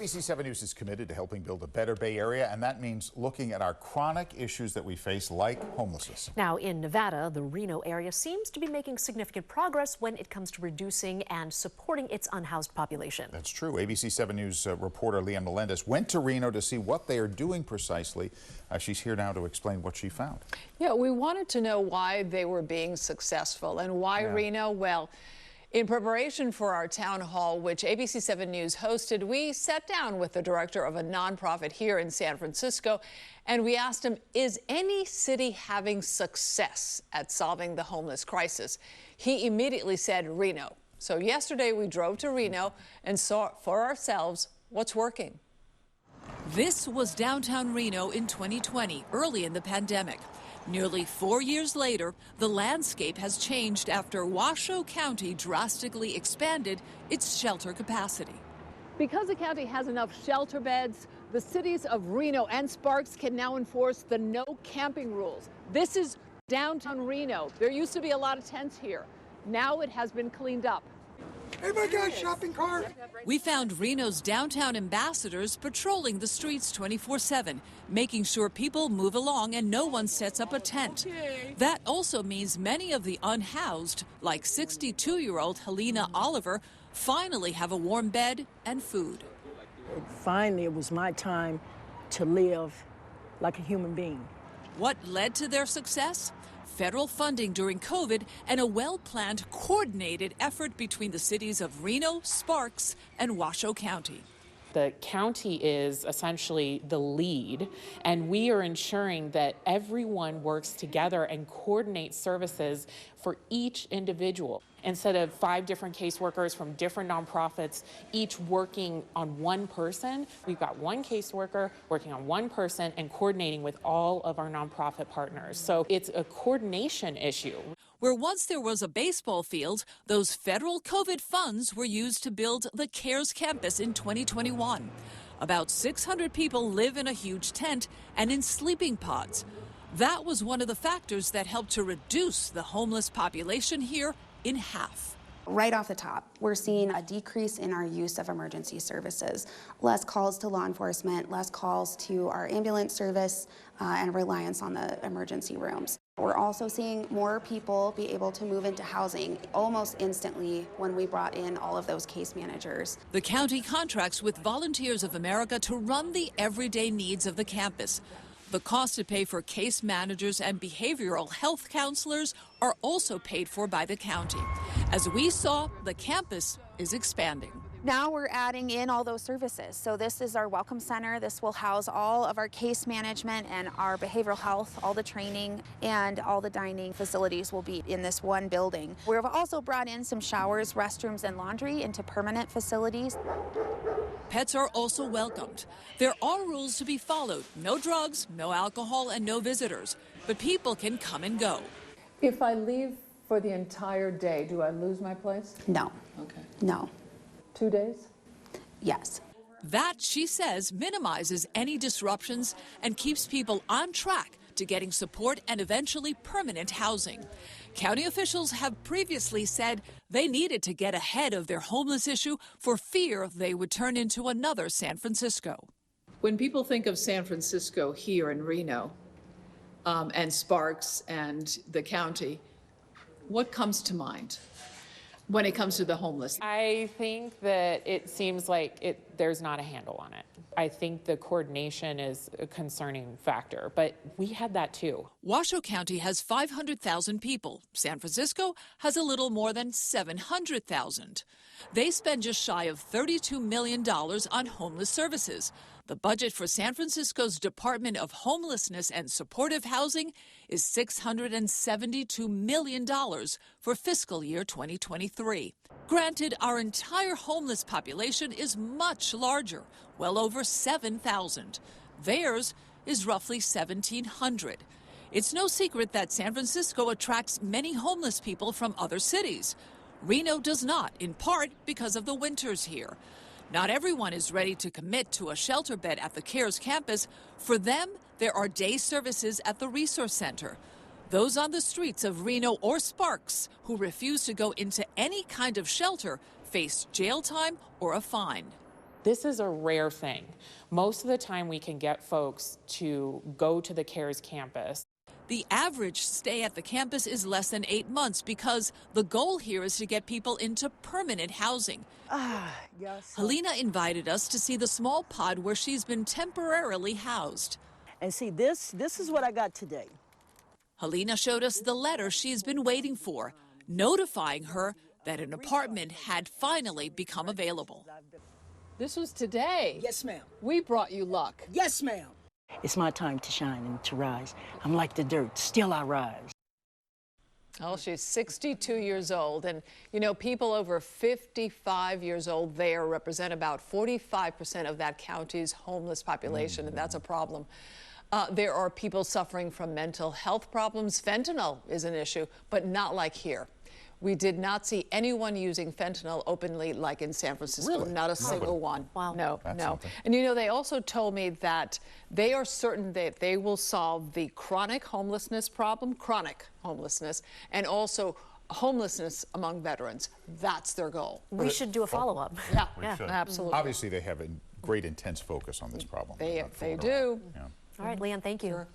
ABC 7 News is committed to helping build a better Bay Area, and that means looking at our chronic issues that we face, like homelessness. Now, in Nevada, the Reno area seems to be making significant progress when it comes to reducing and supporting its unhoused population. That's true. ABC 7 News reporter Leanne Melendez went to Reno to see what they are doing precisely. She's here now to explain what she found. Yeah, we wanted to know why they were being successful and why Reno, well, in preparation for our town hall, which ABC 7 News hosted, we sat down with the director of a nonprofit here in San Francisco, and we asked him, is any city having success at solving the homeless crisis? He immediately said Reno. So yesterday we drove to Reno and saw for ourselves what's working. This was downtown Reno in 2020, early in the pandemic. Nearly 4 years later, the landscape has changed after Washoe County drastically expanded its shelter capacity. Because the county has enough shelter beds, the cities of Reno and Sparks can now enforce the no camping rules. This is downtown Reno. There used to be a lot of tents here. Now it has been cleaned up. Hey, my God, shopping cart. We found Reno's downtown ambassadors patrolling the streets 24/7, making sure people move along and no one sets up a tent. That also means many of the unhoused, like 62-year-old Helena Oliver, finally have a warm bed and food. Finally, it was my time to live like a human being. What led to their success? Federal funding during COVID and a well-planned, coordinated effort between the cities of Reno, Sparks, and Washoe County. The county is essentially the lead, and we are ensuring that everyone works together and coordinates services for each individual. Instead of 5 different caseworkers from different nonprofits, each working on one person, we've got one caseworker working on one person and coordinating with all of our nonprofit partners. So it's a coordination issue. Where once there was a baseball field, those federal COVID funds were used to build the CARES campus in 2021. About 600 people live in a huge tent and in sleeping pods. That was one of the factors that helped to reduce the homeless population here in half. Right off the top, we're seeing a decrease in our use of emergency services. Less calls to law enforcement, less calls to our ambulance service, and reliance on the emergency rooms. We're also seeing more people be able to move into housing almost instantly when we brought in all of those case managers. The county contracts with Volunteers of America to run the everyday needs of the campus. The cost to pay for case managers and behavioral health counselors are also paid for by the county. As we saw, the campus is expanding. Now we're adding in all those services. So this is our welcome center. This will house all of our case management and our behavioral health, all the training and all the dining facilities will be in this one building. We've also brought in some showers, restrooms, and laundry into permanent facilities. Pets are also welcomed. There are rules to be followed. No drugs, no alcohol, and no visitors. But people can come and go. If I leave for the entire day, do I lose my place? No. Okay. No. 2 days? Yes. That, she says, minimizes any disruptions and keeps people on track to getting support and eventually permanent housing. County officials have previously said they needed to get ahead of their homeless issue for fear they would turn into another San Francisco. When people think of San Francisco here in Reno and Sparks and the county, what comes to mind when it comes to the homeless? I think that it seems like there's not a handle on it. I think the coordination is a concerning factor, but we had that too. Washoe County has 500,000 people. San Francisco has a little more than 700,000. They spend just shy of $32 million on homeless services. The budget for San Francisco's Department of Homelessness and Supportive Housing is $672 million for fiscal year 2023. Granted, our entire homeless population is much larger, well over 7,000. Theirs is roughly 1,700. It's no secret that San Francisco attracts many homeless people from other cities. Reno does not, in part because of the winters here. Not everyone is ready to commit to a shelter bed at the CARES campus. For them, there are day services at the Resource Center. Those on the streets of Reno or Sparks who refuse to go into any kind of shelter face jail time or a fine. This is a rare thing. Most of the time we can get folks to go to the CARES campus. The average stay at the campus is less than 8 months because the goal here is to get people into permanent housing. Yes. Helena invited us to see the small pod where she's been temporarily housed. And see, this is what I got today. Helena showed us the letter she's been waiting for, notifying her that an apartment had finally become available. This was today. Yes, ma'am. We brought you luck. Yes, ma'am. It's my time to shine and to rise. I'm like the dirt, still I rise. Oh, she's 62 years old. And, you know, people over 55 years old there represent about 45% of that county's homeless population, and that's a problem. There are people suffering from mental health problems. Fentanyl is an issue, but not like here. We did not see anyone using fentanyl openly like in San Francisco. Really? Not a single one. Wow. No, That's no. something. And you know, they also told me that they are certain that they will solve the chronic homelessness problem, and also homelessness among veterans. That's their goal. We should do a follow-up. Yeah, We should. absolutely. Obviously, they have a great intense focus on this problem. They Not full do. of it all. Yeah. All right, Leanne, thank you. Sure.